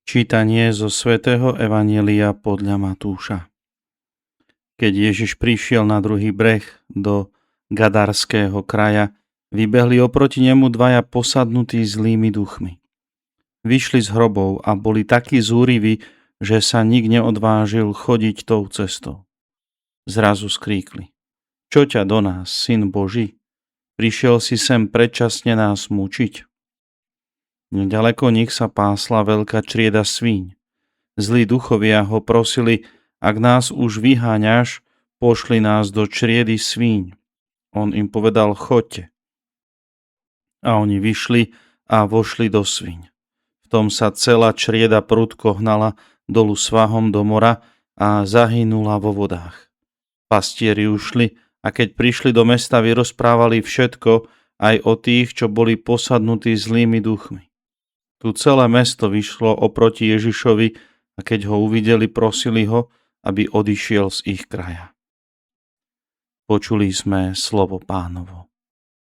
Čítanie zo svätého Evanjelia podľa Matúša. Keď Ježiš prišiel na druhý breh do Gadarského kraja, vybehli oproti nemu dvaja posadnutí zlými duchmi. Vyšli z hrobov a boli takí zúriví, že sa nik neodvážil chodiť tou cestou. Zrazu skríkli: Čo ťa do nás, Syn Boží? Prišiel si sem predčasne nás mučiť? Neďaleko nich sa pásla veľká črieda svíň. Zlí duchovia ho prosili: Ak nás už vyháňaš, pošli nás do čriedy svíň. On im povedal: Choďte. A oni vyšli a vošli do svíň. V tom sa celá črieda prudko hnala dolu svahom do mora a zahynula vo vodách. Pastieri ušli a keď prišli do mesta, vyrozprávali všetko aj o tých, čo boli posadnutí zlými duchmi. Tu celé mesto vyšlo oproti Ježišovi a keď ho uvideli, prosili ho, aby odišiel z ich kraja. Počuli sme slovo Pánovo.